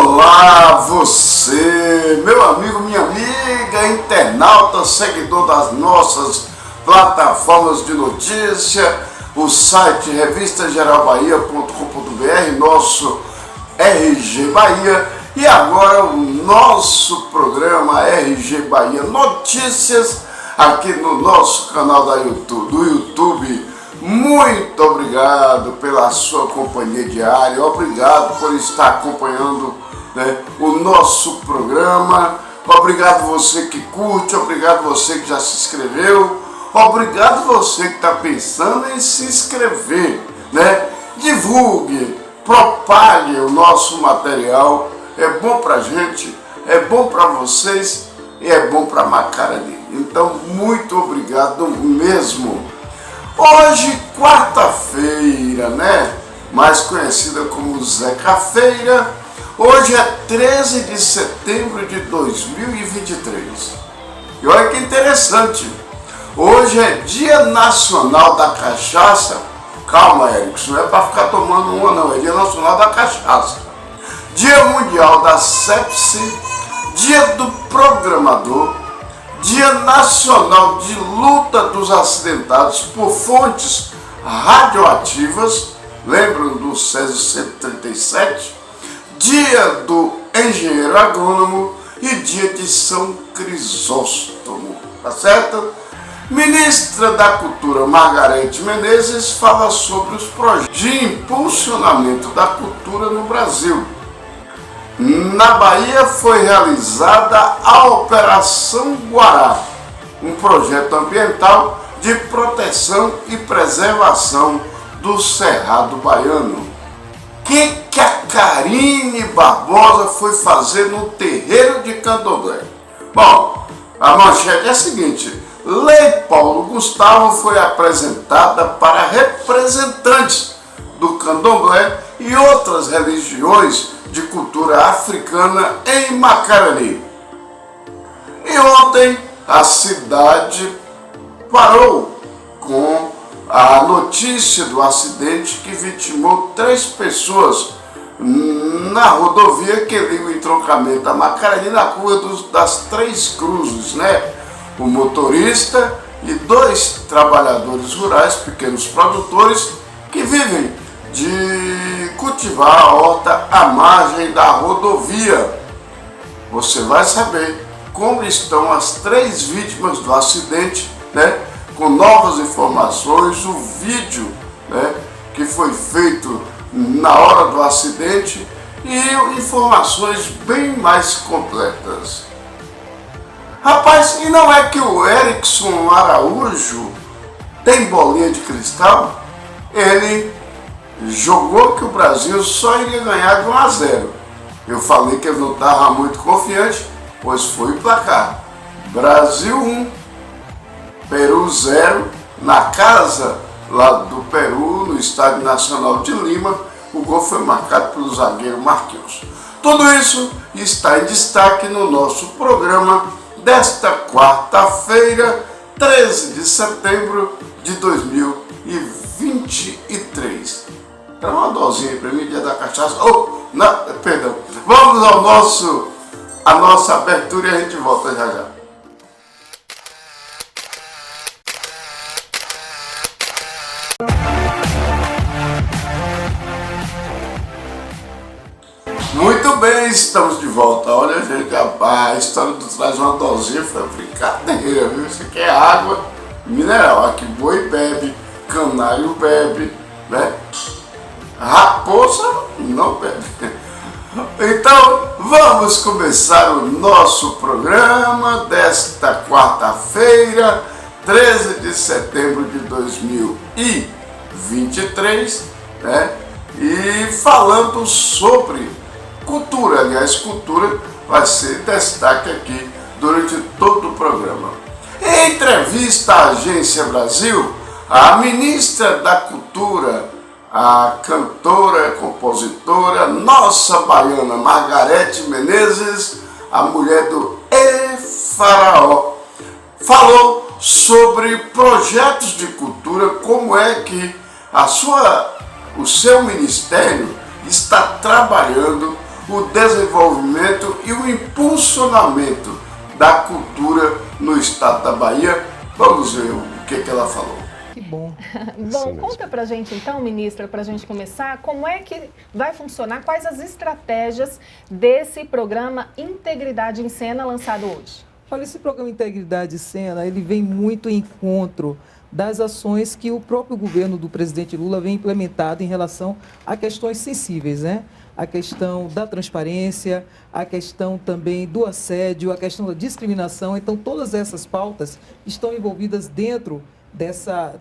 Olá, você, meu amigo, minha amiga, internauta, seguidor das nossas plataformas de notícia, o site revistageralbahia.com.br, nosso RG Bahia e agora o nosso programa RG Bahia Notícias aqui no nosso canal do YouTube. Muito obrigado pela sua companhia diária, obrigado por estar acompanhando, o nosso programa, obrigado você que curte, obrigado você que já se inscreveu, obrigado você que está pensando em se inscrever, divulgue, propague o nosso material, é bom para a gente, é bom para vocês e é bom para Macarani. Então, muito obrigado mesmo. Hoje, quarta-feira, mais conhecida como Zeca-feira, hoje é 13 de setembro de 2023. E olha que interessante, hoje é Dia Nacional da Cachaça. Calma, Érico, isso não é para ficar tomando uma não, é Dia Nacional da Cachaça. Dia Mundial da Sepse, Dia do Programador, Dia Nacional de Luta dos Acidentados por Fontes Radioativas, lembram do Césio 137? Dia do Engenheiro Agrônomo e Dia de São Crisóstomo, tá certo? Ministra da Cultura Margarete Menezes fala sobre os projetos de impulsionamento da cultura no Brasil. Na Bahia foi realizada a Operação Guará, um projeto ambiental de proteção e preservação do Cerrado Baiano. O que a Karine Barbosa foi fazer no terreiro de Candomblé? Bom, a manchete é a seguinte: Lei Paulo Gustavo foi apresentada para representantes do Candomblé e outras religiões de cultura africana em Macarani. E ontem a cidade parou com a notícia do acidente que vitimou 3 pessoas na rodovia que liga o entroncamento da Macarani na curva das 3 Cruzes, O motorista e 2 trabalhadores rurais, pequenos produtores, que vivem de cultivar a horta à margem da rodovia. Você vai saber como estão as 3 vítimas do acidente, com novas informações, o vídeo, que foi feito na hora do acidente e informações bem mais completas. Rapaz, e não é que o Erickson Araújo tem bolinha de cristal? Ele jogou que o Brasil só iria ganhar de 1-0. Eu falei que ele não estava muito confiante, pois foi o placar. Brasil 1, Peru 0, na casa lá do Peru, no Estádio Nacional de Lima, o gol foi marcado pelo zagueiro Marquinhos. Tudo isso está em destaque no nosso programa desta quarta-feira, 13 de setembro de 2023. Dá uma dosinha para mim, dia da cachaça. Perdão. Vamos ao a nossa abertura e a gente volta já já. Muito bem, estamos de volta. Olha, gente, a história do traz uma dosinha foi brincadeira, viu? Isso aqui é água mineral. Aqui boi bebe, canário bebe, Raposa não bebe. Então, vamos começar o nosso programa desta quarta-feira, 13 de setembro de 2023, e falando sobre cultura. Aliás, cultura vai ser destaque aqui durante todo o programa. Em entrevista à Agência Brasil, a ministra da Cultura, a cantora, compositora, nossa baiana Margarete Menezes, a mulher do Faraó, falou sobre projetos de cultura, como é que o seu ministério está trabalhando o desenvolvimento e o impulsionamento da cultura no estado da Bahia. Vamos ver o que ela falou. Que bom. Bom, conta pra gente então, ministra, pra gente começar, como é que vai funcionar, quais as estratégias desse programa Integridade em Cena lançado hoje? Olha, esse programa Integridade em Cena, ele vem muito em encontro das ações que o próprio governo do presidente Lula vem implementado em relação a questões sensíveis, né? A questão da transparência, a questão também do assédio, a questão da discriminação. Então, todas essas pautas estão envolvidas dentro dessa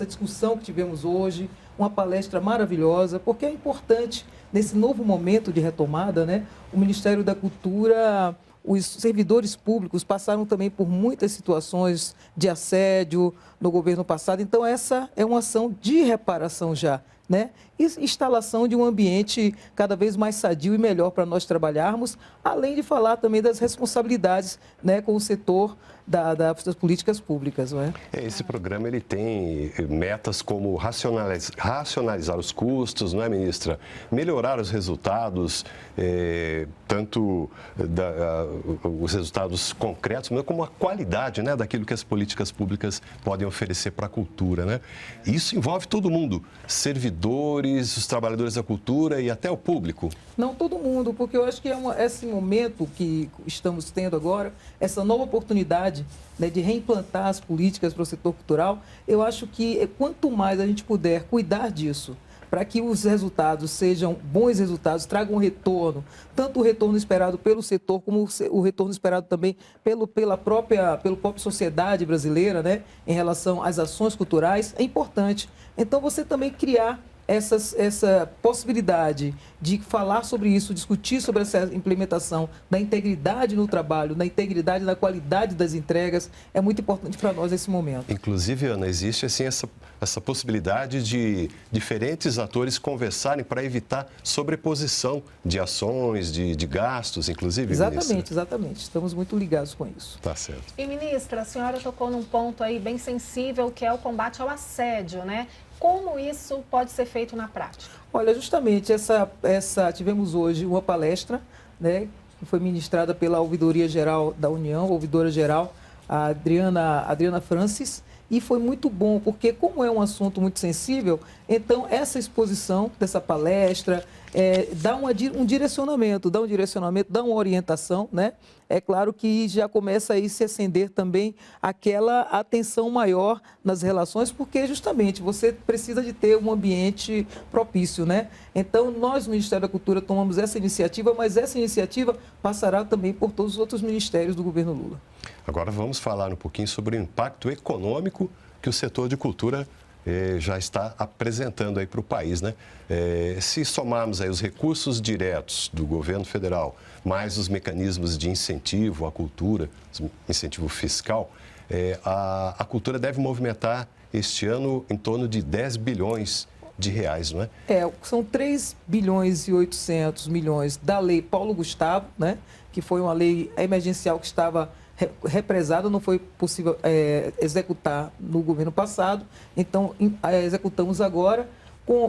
discussão que tivemos hoje, uma palestra maravilhosa, porque é importante, nesse novo momento de retomada, né? O Ministério da Cultura, os servidores públicos passaram também por muitas situações de assédio no governo passado, então essa é uma ação de reparação já, né? E instalação de um ambiente cada vez mais sadio e melhor para nós trabalharmos, além de falar também das responsabilidades, né, com o setor das políticas públicas, não é? Esse programa ele tem metas como racionalizar os custos, não é, ministra? Melhorar os resultados, tanto os resultados concretos, mas como a qualidade, né, daquilo que as políticas públicas podem oferecer para a cultura, né? Isso envolve todo mundo, servidores, os trabalhadores da cultura e até o público. Não todo mundo, porque eu acho que esse momento que estamos tendo agora, essa nova oportunidade, né, de reimplantar as políticas para o setor cultural, eu acho que quanto mais a gente puder cuidar disso, para que os resultados sejam bons resultados, tragam um retorno, tanto o retorno esperado pelo setor, como o retorno esperado também pela própria sociedade brasileira, né, em relação às ações culturais, é importante. Então, você também criar essa possibilidade de falar sobre isso, discutir sobre essa implementação da integridade no trabalho, da integridade na qualidade das entregas, é muito importante para nós nesse momento. Inclusive, Ana, existe assim essa possibilidade de diferentes atores conversarem para evitar sobreposição de ações, de gastos, inclusive, Exatamente, ministra? exatamente. Estamos muito ligados com isso. Tá certo. E, ministra, a senhora tocou num ponto aí bem sensível, que é o combate ao assédio, né? Como isso pode ser feito na prática? Olha, justamente tivemos hoje uma palestra, né, que foi ministrada pela Ouvidoria Geral da União, ouvidora geral, a Adriana Francis, e foi muito bom, porque como é um assunto muito sensível, então essa exposição dessa palestra dá um direcionamento, dá uma orientação, né? É claro que já começa aí se acender também aquela atenção maior nas relações, porque justamente você precisa de ter um ambiente propício, né? Então, nós, no Ministério da Cultura, tomamos essa iniciativa, mas essa iniciativa passará também por todos os outros ministérios do governo Lula. Agora vamos falar um pouquinho sobre o impacto econômico que o setor de cultura já está apresentando aí para o país, né? Se somarmos aí os recursos diretos do governo federal, mais os mecanismos de incentivo à cultura, incentivo fiscal, a cultura deve movimentar este ano em torno de 10 bilhões de reais, não é? São 3 bilhões e 800 milhões da Lei Paulo Gustavo, né? Que foi uma lei emergencial que estava represada, não foi possível executar no governo passado, então executamos agora,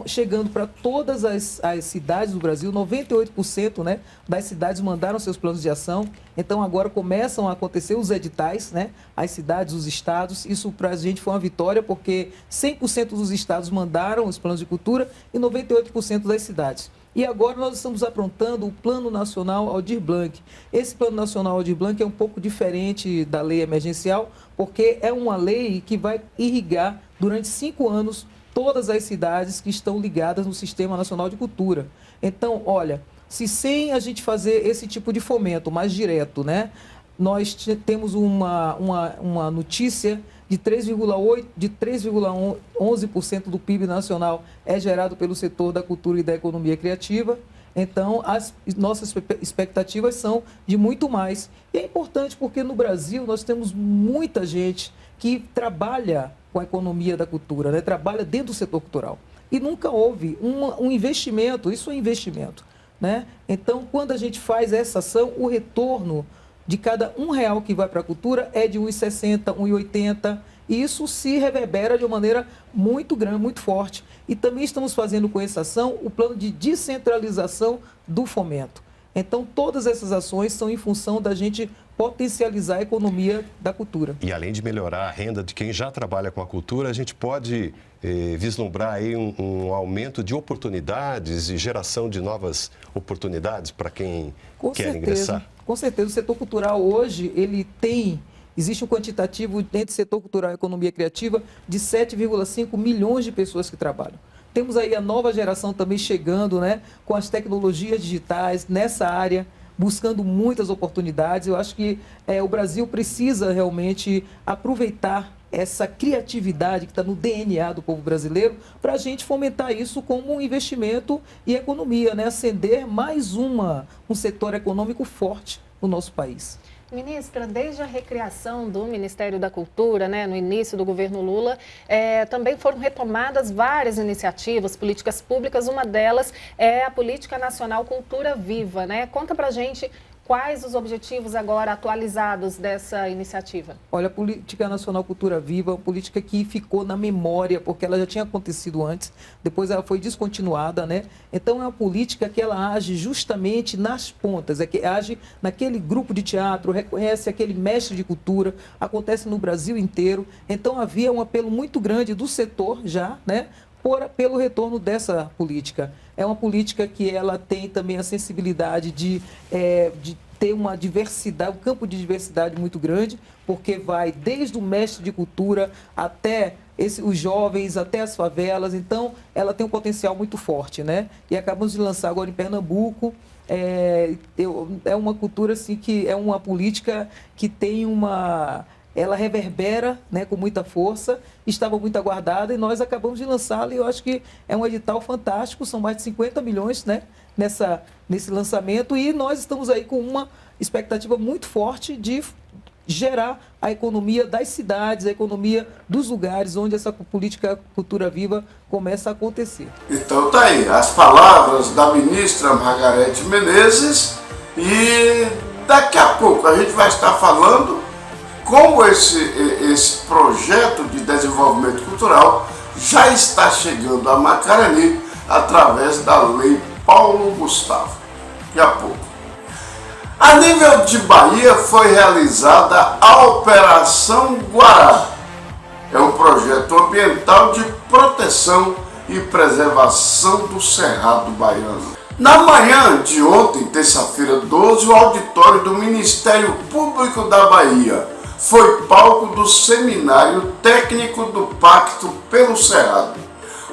chegando para todas as cidades do Brasil, 98%, né, das cidades mandaram seus planos de ação, então agora começam a acontecer os editais, né, as cidades, os estados, isso para a gente foi uma vitória, porque 100% dos estados mandaram os planos de cultura e 98% das cidades. E agora nós estamos aprontando o Plano Nacional Aldir Blanc. Esse Plano Nacional Aldir Blanc é um pouco diferente da lei emergencial, porque é uma lei que vai irrigar durante 5 anos todas as cidades que estão ligadas no Sistema Nacional de Cultura. Então, olha, se sem a gente fazer esse tipo de fomento mais direto, né, nós temos uma notícia de 3,11% do PIB nacional é gerado pelo setor da cultura e da economia criativa. Então, as nossas expectativas são de muito mais. E é importante porque no Brasil nós temos muita gente que trabalha com a economia da cultura, né? Trabalha dentro do setor cultural. E nunca houve um investimento, isso é investimento, né? Então, quando a gente faz essa ação, o retorno de cada R$1 que vai para a cultura é de R$1,60, R$1,80, e isso se reverbera de uma maneira muito grande, muito forte. E também estamos fazendo com essa ação o plano de descentralização do fomento. Então, todas essas ações são em função da gente potencializar a economia da cultura. E além de melhorar a renda de quem já trabalha com a cultura, a gente pode vislumbrar aí um aumento de oportunidades e geração de novas oportunidades para quem quer ingressar? Com certeza. O setor cultural hoje, existe um quantitativo entre setor cultural e economia criativa de 7,5 milhões de pessoas que trabalham. Temos aí a nova geração também chegando, né, com as tecnologias digitais nessa área, buscando muitas oportunidades. Eu acho que o Brasil precisa realmente aproveitar essa criatividade que está no DNA do povo brasileiro para a gente fomentar isso como um investimento e economia, né? Acender mais um setor econômico forte no nosso país. Ministra, desde a recriação do Ministério da Cultura, né, no início do governo Lula, também foram retomadas várias iniciativas, políticas públicas. Uma delas é a Política Nacional Cultura Viva, né? Conta pra gente quais os objetivos agora atualizados dessa iniciativa. Olha, a Política Nacional Cultura Viva é uma política que ficou na memória, porque ela já tinha acontecido antes, depois ela foi descontinuada, né? Então é uma política que ela age justamente nas pontas, que age naquele grupo de teatro, reconhece aquele mestre de cultura, acontece no Brasil inteiro. Então havia um apelo muito grande do setor já, né? Pelo retorno dessa política. É uma política que ela tem também a sensibilidade de ter uma diversidade, um campo de diversidade muito grande, porque vai desde o mestre de cultura até os jovens, até as favelas. Então, ela tem um potencial muito forte, né? E acabamos de lançar agora em Pernambuco. É uma cultura, assim, que é uma política que tem ela reverbera, né, com muita força, estava muito aguardada e nós acabamos de lançá-la e eu acho que é um edital fantástico, são mais de 50 milhões, né, nesse lançamento e nós estamos aí com uma expectativa muito forte de gerar a economia das cidades, a economia dos lugares onde essa política Cultura Viva começa a acontecer. Então tá aí, as palavras da ministra Margarete Menezes e daqui a pouco a gente vai estar falando como esse projeto de desenvolvimento cultural já está chegando a Macarani através da Lei Paulo Gustavo. Daqui a pouco. A nível de Bahia foi realizada a Operação Guará. É um projeto ambiental de proteção e preservação do Cerrado baiano. Na manhã de ontem, terça-feira 12, o auditório do Ministério Público da Bahia foi palco do Seminário Técnico do Pacto pelo Cerrado.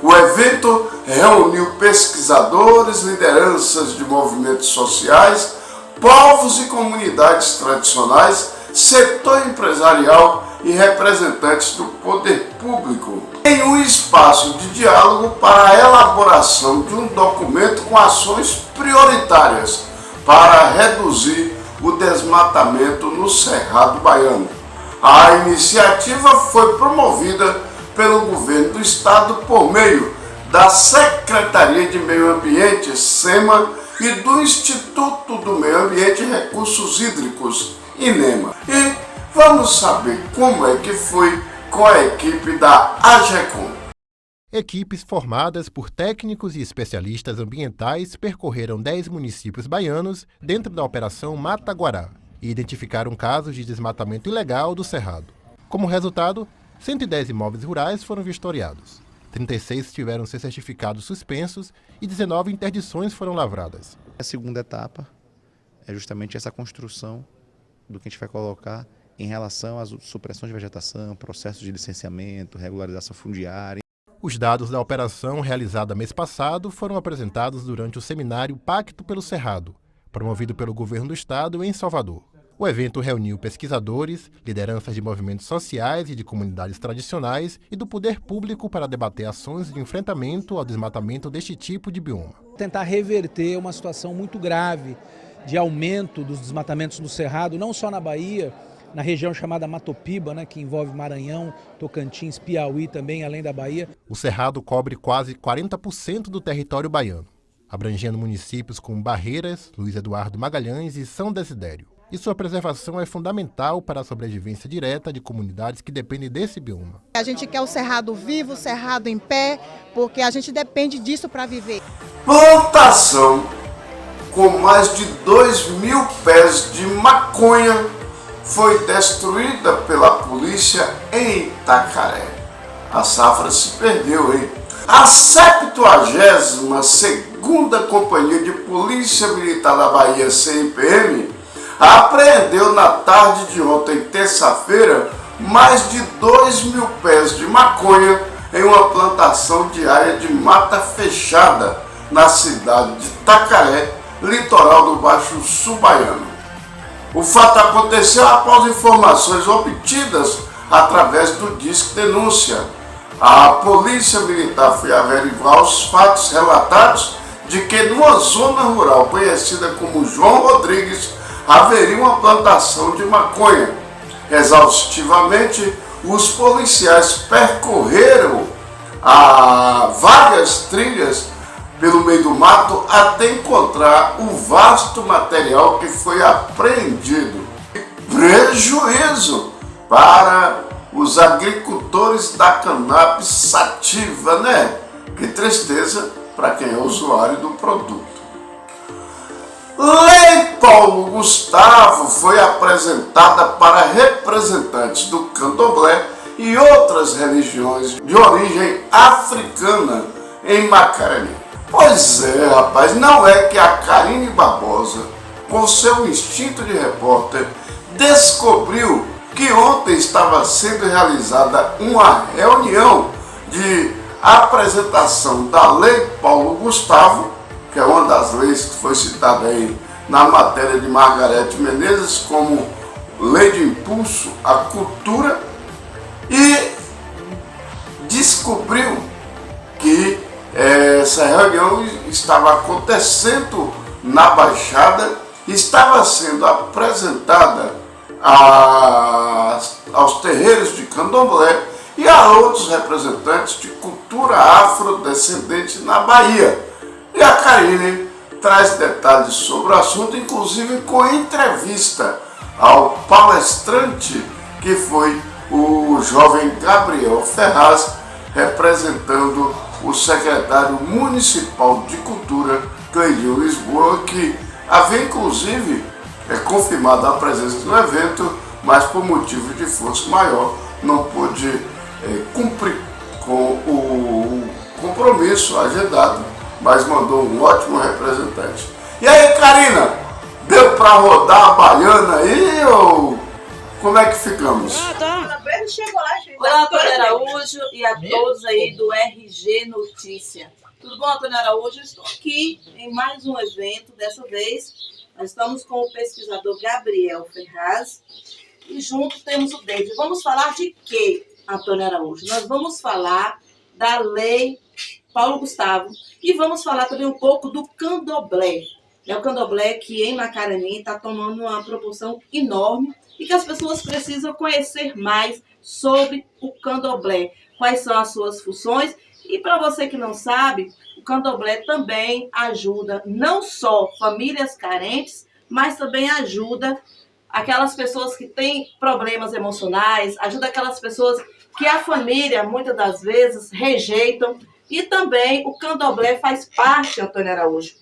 O evento reuniu pesquisadores, lideranças de movimentos sociais, povos e comunidades tradicionais, setor empresarial e representantes do poder público em um espaço de diálogo para a elaboração de um documento com ações prioritárias para reduzir o desmatamento no Cerrado baiano. A iniciativa foi promovida pelo governo do estado por meio da Secretaria de Meio Ambiente, SEMA, e do Instituto do Meio Ambiente e Recursos Hídricos, INEMA. E vamos saber como é que foi com a equipe da AGECOM. Equipes formadas por técnicos e especialistas ambientais percorreram 10 municípios baianos dentro da Operação Mata Guará e identificaram casos de desmatamento ilegal do Cerrado. Como resultado, 110 imóveis rurais foram vistoriados, 36 tiveram seus certificados suspensos e 19 interdições foram lavradas. A segunda etapa é justamente essa construção do que a gente vai colocar em relação às supressões de vegetação, processos de licenciamento, regularização fundiária. Os dados da operação realizada mês passado foram apresentados durante o seminário Pacto pelo Cerrado, promovido pelo governo do estado em Salvador. O evento reuniu pesquisadores, lideranças de movimentos sociais e de comunidades tradicionais e do poder público para debater ações de enfrentamento ao desmatamento deste tipo de bioma. Tentar reverter uma situação muito grave de aumento dos desmatamentos no Cerrado, não só na Bahia, na região chamada Matopiba, né, que envolve Maranhão, Tocantins, Piauí também, além da Bahia. O Cerrado cobre quase 40% do território baiano, abrangendo municípios como Barreiras, Luiz Eduardo Magalhães e São Desidério. E sua preservação é fundamental para a sobrevivência direta de comunidades que dependem desse bioma. A gente quer o Cerrado vivo, o Cerrado em pé, porque a gente depende disso para viver. Plantação, com mais de 2.000 pés de maconha foi destruída pela polícia em Itacaré. A safra se perdeu, hein? A 72ª Companhia de Polícia Militar da Bahia, CMPM, apreendeu na tarde de ontem, terça-feira, mais de 2.000 pés de maconha em uma plantação de área de mata fechada na cidade de Itacaré, litoral do Baixo Sul baiano. O fato aconteceu após informações obtidas através do Disque Denúncia. A Polícia Militar foi averiguar os fatos relatados de que numa zona rural conhecida como João Rodrigues haveria uma plantação de maconha. Exaustivamente, os policiais percorreram várias trilhas pelo meio do mato até encontrar o vasto material que foi apreendido. Prejuízo para os agricultores da cannabis sativa, né? Que tristeza para quem é usuário do produto. Lei Paulo Gustavo foi apresentada para representantes do Candomblé e outras religiões de origem africana em Macarani. Pois é, rapaz, não é que a Karine Barbosa, com seu instinto de repórter, descobriu que ontem estava sendo realizada uma reunião de apresentação da Lei Paulo Gustavo, que é uma das leis que foi citada aí na matéria de Margarete Menezes como Lei de Impulso à Cultura, e descobriu que essa reunião estava acontecendo na Baixada, estava sendo apresentada aos terreiros de Candomblé e a outros representantes de cultura afrodescendente na Bahia. E a Karine traz detalhes sobre o assunto, inclusive com entrevista ao palestrante que foi o jovem Gabriel Ferraz, representando o secretário municipal de cultura, Cleidinho Lisboa, que havia inclusive confirmado a presença no evento, mas por motivo de força maior não pôde cumprir com o compromisso agendado, mas mandou um ótimo representante. E aí, Karina, deu para rodar a baiana aí ou como é que ficamos? Olá, Antônio Araújo e a todos aí do RG Notícia. Tudo bom, Antônio Araújo? Estou aqui em mais um evento. Dessa vez, nós estamos com o pesquisador Gabriel Ferraz e juntos temos o David. Vamos falar de quê, Antônio Araújo? Nós vamos falar da Lei Paulo Gustavo e vamos falar também um pouco do candomblé. É o candomblé que em Macarani está tomando uma proporção enorme e que as pessoas precisam conhecer mais sobre o candomblé, quais são as suas funções. E para você que não sabe, o candomblé também ajuda não só famílias carentes, mas também ajuda aquelas pessoas que têm problemas emocionais, ajuda aquelas pessoas que a família, muitas das vezes, rejeitam. E também o candomblé faz parte, Antônio Araújo,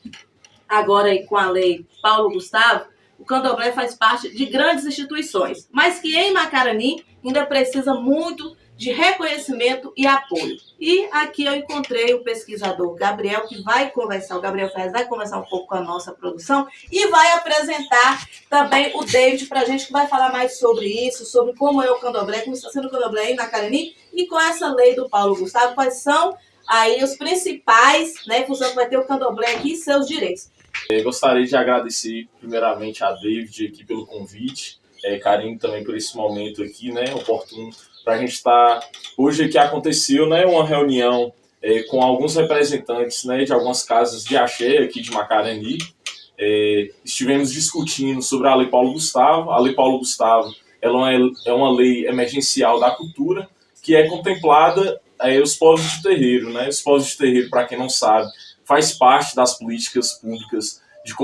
agora aí com a Lei Paulo Gustavo, o candomblé faz parte de grandes instituições, mas que em Macarani ainda precisa muito de reconhecimento e apoio. E aqui eu encontrei o pesquisador Gabriel, que vai conversar, o Gabriel Ferraz vai conversar um pouco com a nossa produção e vai apresentar também o David para a gente, que vai falar mais sobre isso, sobre como é o candomblé, como está sendo o candomblé em Macarani e com essa lei do Paulo Gustavo, quais são aí os principais, né, funções que vai ter o candomblé aqui e seus direitos. Eu gostaria de agradecer primeiramente a David aqui pelo convite, Karine também por esse momento aqui, né, oportuno para a gente estar... Hoje aqui aconteceu, né, uma reunião com alguns representantes, né, de algumas casas de axé aqui de Macarani. Estivemos discutindo sobre a Lei Paulo Gustavo. A Lei Paulo Gustavo ela é uma lei emergencial da cultura que é contemplada os povos de terreiro, né? Os povos de terreiro, para quem não sabe, faz parte das políticas públicas de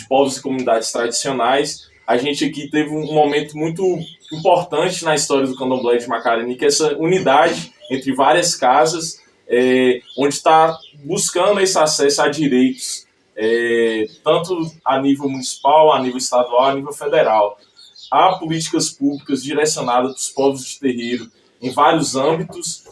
povos e comunidades tradicionais. A gente aqui teve um momento muito importante na história do candomblé de Macarani, que é essa unidade entre várias casas, onde está buscando esse acesso a direitos tanto a nível municipal, a nível estadual, a nível federal. Há políticas públicas direcionadas para os povos de terreiro em vários âmbitos.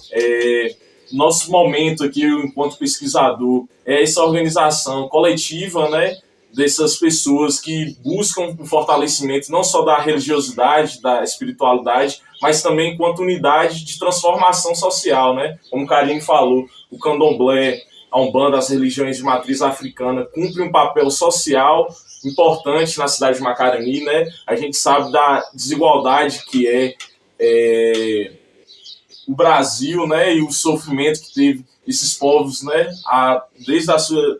Nosso momento aqui, eu, enquanto pesquisador, é essa organização coletiva, né, dessas pessoas que buscam o fortalecimento não só da religiosidade, da espiritualidade, mas também enquanto unidade de transformação social, né? Como o Karine falou, o candomblé, a Umbanda, as religiões de matriz africana, cumprem um papel social importante na cidade de Macarani, né? A gente sabe da desigualdade que é o Brasil, né? E o sofrimento que teve esses povos, né, desde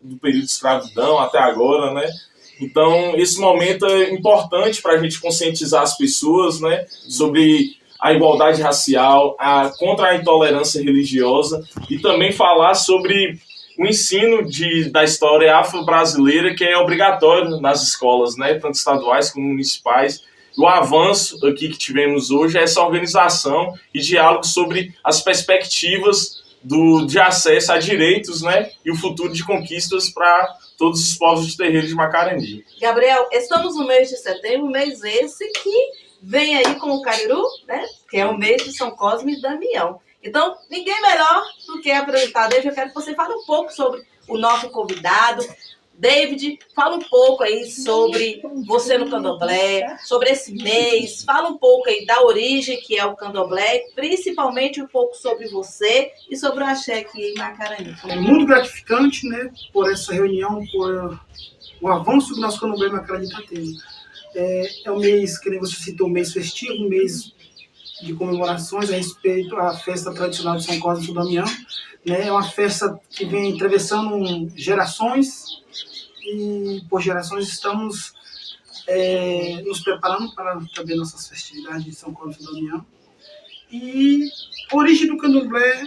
do período de escravidão até agora, né? Então, esse momento é importante para a gente conscientizar as pessoas, né, sobre a igualdade racial, contra a intolerância religiosa e também falar sobre o ensino da história afro-brasileira, que é obrigatório nas escolas, né, tanto estaduais como municipais. O avanço aqui que tivemos hoje é essa organização e diálogo sobre as perspectivas de acesso a direitos, né, e o futuro de conquistas para todos os povos de terreiro de Macarani. Gabriel, estamos no mês de setembro, mês esse que vem aí com o Cariru, né, que é o mês de São Cosme e Damião. Então, ninguém melhor do que apresentar, David. Eu quero que você fale um pouco sobre o nosso convidado. David, fala um pouco aí sobre você no candomblé, sobre esse mês, fala um pouco aí da origem que é o candomblé, principalmente um pouco sobre você e sobre o axé aqui em Macarani. É muito gratificante, né, por essa reunião, por o avanço que o nosso candomblé em Macarani está tendo. É um mês, que nem você citou, um mês festivo, um mês de comemorações a respeito à festa tradicional de São Cosme e Damião, né? É uma festa que vem atravessando gerações e por gerações estamos nos preparando para também nossas festividades de São Cosme e Damião. E a origem do candomblé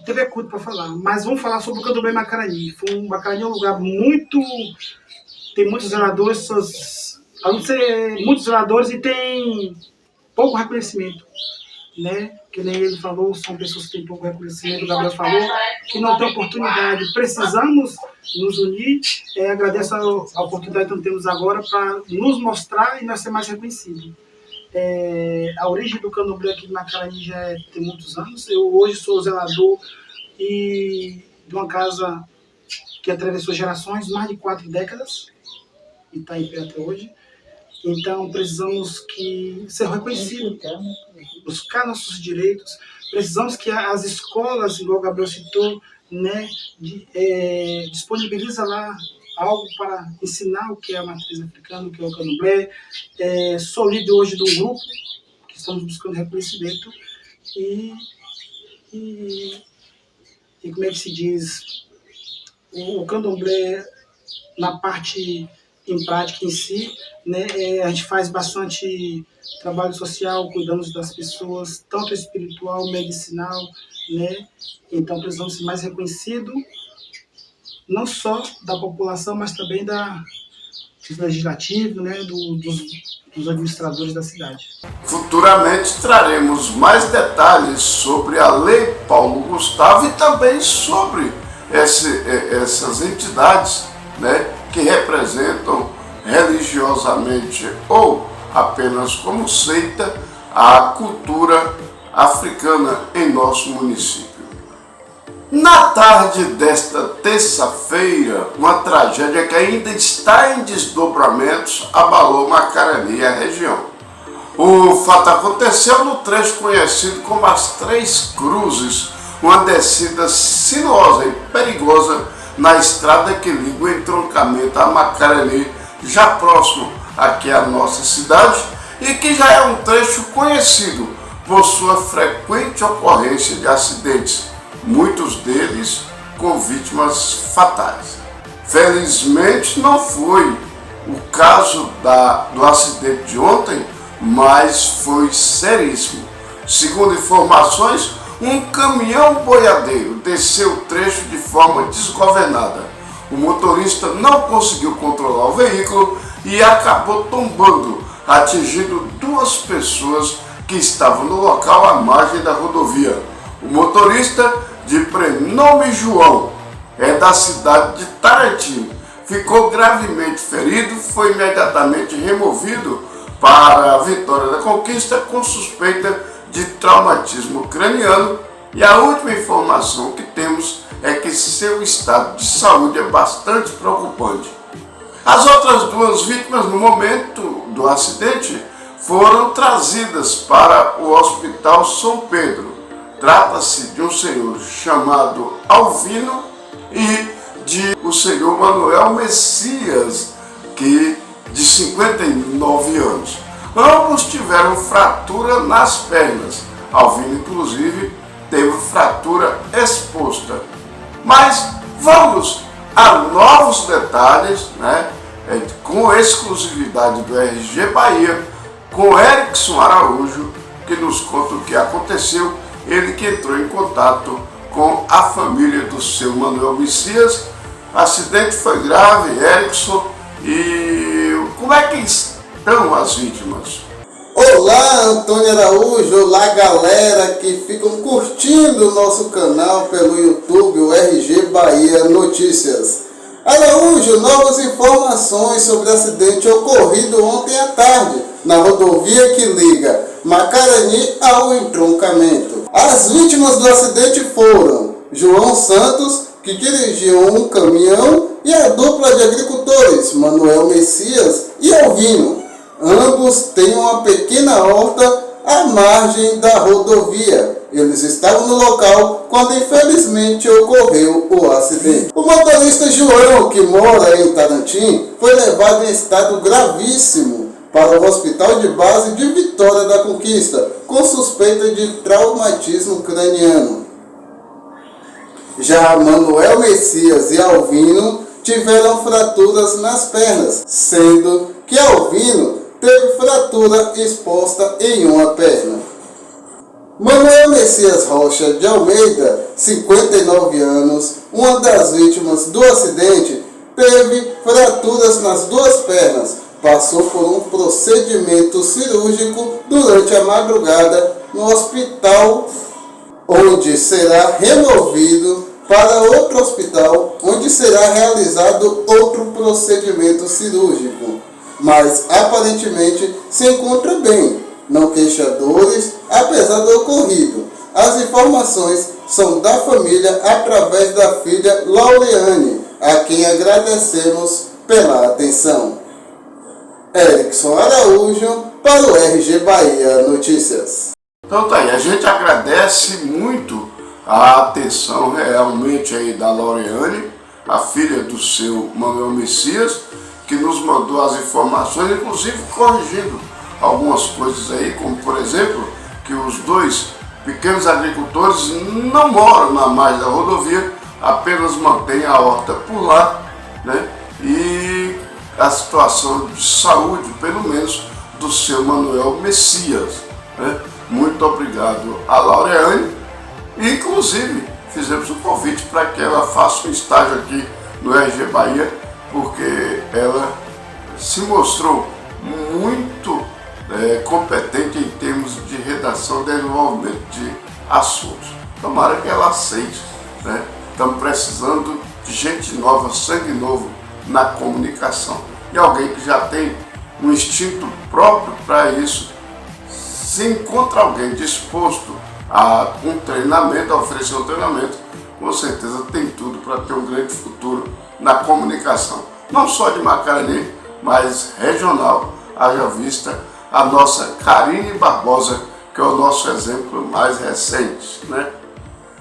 teve curto para falar, mas vamos falar sobre o candomblé Macarani. Macarani é um lugar tem muitos zeladores, muitos zeladores e tem pouco reconhecimento, né? Que nem ele falou, são pessoas que têm pouco reconhecimento, o Gabriel falou, que não tem oportunidade. Precisamos nos unir. Agradeço a oportunidade que nós temos agora para nos mostrar e nós ser mais reconhecidos. A origem do candomblé aqui na Macarani já tem muitos anos. Eu hoje sou zelador de uma casa que atravessou gerações, mais de 4 décadas, e está em pé até hoje. Então, precisamos ser reconhecidos, buscar nossos direitos. Precisamos que as escolas, igual o Gabriel citou, né, disponibiliza lá algo para ensinar o que é a matriz africana, o que é o candomblé. Sou líder hoje de um grupo que estamos buscando reconhecimento. E como é que se diz? O candomblé, na parte em prática em si, né, a gente faz bastante trabalho social, cuidamos das pessoas, tanto espiritual, medicinal, né? Então precisamos ser mais reconhecidos, não só da população, mas também do legislativo, né, dos administradores da cidade. Futuramente traremos mais detalhes sobre a Lei Paulo Gustavo e também sobre essas entidades, né, que representam religiosamente ou apenas como seita a cultura africana em nosso município. Na tarde desta terça-feira, uma tragédia que ainda está em desdobramentos abalou Macarani e a região. O fato aconteceu no trecho conhecido como as Três Cruzes, uma descida sinuosa e perigosa na estrada que liga o entroncamento a Macarani, já próximo aqui à nossa cidade, e que já é um trecho conhecido por sua frequente ocorrência de acidentes, muitos deles com vítimas fatais. Felizmente não foi o caso do acidente de ontem, mas foi seríssimo. Segundo informações, um caminhão boiadeiro desceu o trecho de forma desgovernada. O motorista não conseguiu controlar o veículo e acabou tombando, atingindo 2 pessoas que estavam no local à margem da rodovia. O motorista, de prenome João, é da cidade de Tarantim. Ficou gravemente ferido, foi imediatamente removido para a Vitória da Conquista com suspeita de traumatismo craniano, e a última informação que temos é que seu estado de saúde é bastante preocupante. As outras duas vítimas no momento do acidente foram trazidas para o Hospital São Pedro. Trata-se de um senhor chamado Alvino e de o senhor Manuel Messias, que de 59 anos. Ambos tiveram fratura nas pernas. Alvino, inclusive, teve fratura exposta. Mas vamos a novos detalhes, né? Com exclusividade do RG Bahia, com Erickson Araújo, que nos conta o que aconteceu. Ele que entrou em contato com a família do seu Manuel Messias. O acidente foi grave, Erickson, e como é que estão as vítimas? Olá, Antônio Araújo, olá galera que ficam curtindo o nosso canal pelo YouTube, o RG Bahia Notícias. Araújo, novas informações sobre o acidente ocorrido ontem à tarde na rodovia que liga Macarani ao entroncamento. As vítimas do acidente foram João Santos, que dirigiu um caminhão, e a dupla de agricultores, Manuel Messias e Alvino. Ambos têm uma pequena horta à margem da rodovia. Eles estavam no local quando infelizmente ocorreu o acidente. O motorista João, que mora em Tarantim, foi levado em estado gravíssimo para o Hospital de Base de Vitória da Conquista, com suspeita de traumatismo craniano. Já Manuel Messias e Alvino tiveram fraturas nas pernas, sendo que Alvino teve fratura exposta em uma perna. Manuel Messias Rocha de Almeida, 59 anos, uma das vítimas do acidente, teve fraturas nas duas pernas. Passou por um procedimento cirúrgico durante a madrugada no hospital, onde será removido para outro hospital, onde será realizado outro procedimento cirúrgico. Mas aparentemente se encontra bem, não queixa dores, apesar do ocorrido. As informações são da família através da filha Laureane, a quem agradecemos pela atenção. Erickson Araújo para o RG Bahia Notícias. Então tá aí, a gente agradece muito a atenção realmente aí da Laureane, a filha do seu Manuel Messias, que nos mandou as informações, inclusive corrigindo algumas coisas aí, como por exemplo, que os dois pequenos agricultores não moram na margem da rodovia, apenas mantêm a horta por lá, né? E a situação de saúde, pelo menos, do seu Manuel Messias, né? Muito obrigado a Laureane, e inclusive fizemos um convite para que ela faça um estágio aqui no RG Bahia, porque ela se mostrou muito competente em termos de redação e desenvolvimento de assuntos. Tomara que ela aceite, né? Estamos precisando de gente nova, sangue novo na comunicação. E alguém que já tem um instinto próprio para isso. Se encontra alguém disposto a um treinamento, a oferecer um treinamento, com certeza tem tudo para ter um grande futuro na comunicação. Não só de Macarani, mas regional. Haja vista a nossa Karine Barbosa, que é o nosso exemplo mais recente, né?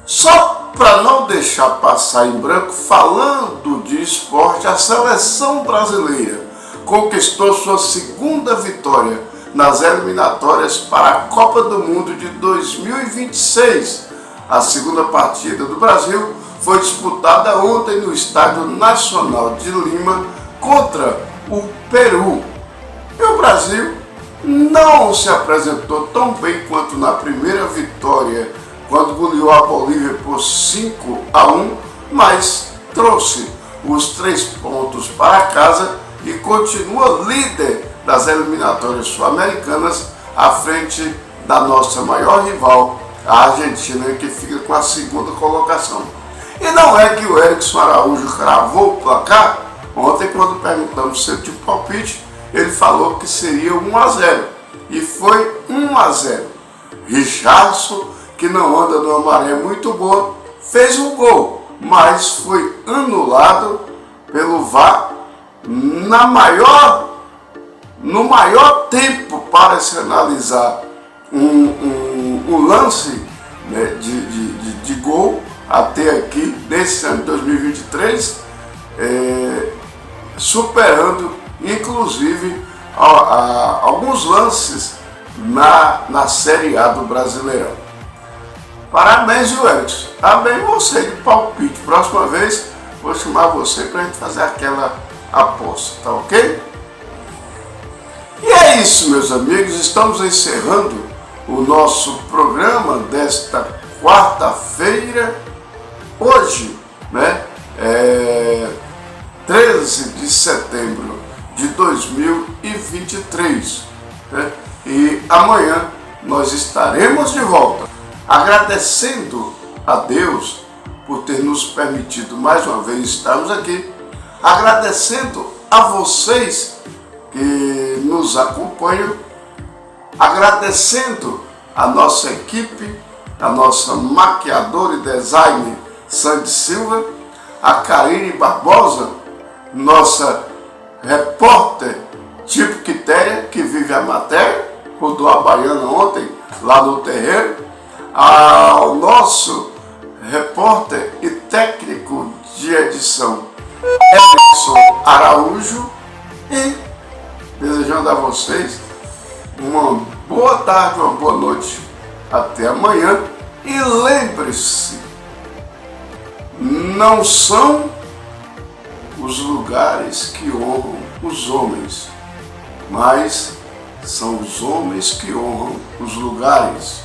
Só para não deixar passar em branco, falando de esporte, a seleção brasileira conquistou sua segunda vitória nas eliminatórias para a Copa do Mundo de 2026. A segunda partida do Brasil foi disputada ontem no Estádio Nacional de Lima contra o Peru. E o Brasil não se apresentou tão bem quanto na primeira vitória, quando goleou a Bolívia por 5-1, mas trouxe os 3 pontos para casa e continua líder das eliminatórias sul-americanas, à frente da nossa maior rival, a Argentina, que fica com a segunda colocação. E não é que o Erickson Araújo cravou o placar. Ontem, quando perguntamos se ele tinha palpite, ele falou que seria 1-0. E foi 1-0. Richardson, que não anda numa maré muito boa, fez um gol, mas foi anulado pelo VAR no maior tempo para se analisar um lance, né, de gol até aqui, nesse ano de 2023, superando inclusive alguns lances na Série A do Brasileirão. Parabéns, Erickson. Tá bem você de palpite. Próxima vez vou chamar você para a gente fazer aquela aposta, tá ok? E é isso, meus amigos. Estamos encerrando o nosso programa desta quarta-feira. Hoje, né, 13 de setembro de 2023, né? E amanhã nós estaremos de volta, agradecendo a Deus por ter nos permitido mais uma vez estarmos aqui, agradecendo a vocês que nos acompanham, agradecendo a nossa equipe, a nossa maquiadora e designer Sandy Silva, a Karine Barbosa, nossa repórter tipo Quitéria, que vive a matéria, rodou a Baiana ontem, lá no terreiro, ao nosso repórter e técnico de edição, Erickson Araújo, e desejando a vocês uma boa tarde, uma boa noite, até amanhã, e lembre-se, não são os lugares que honram os homens, mas são os homens que honram os lugares.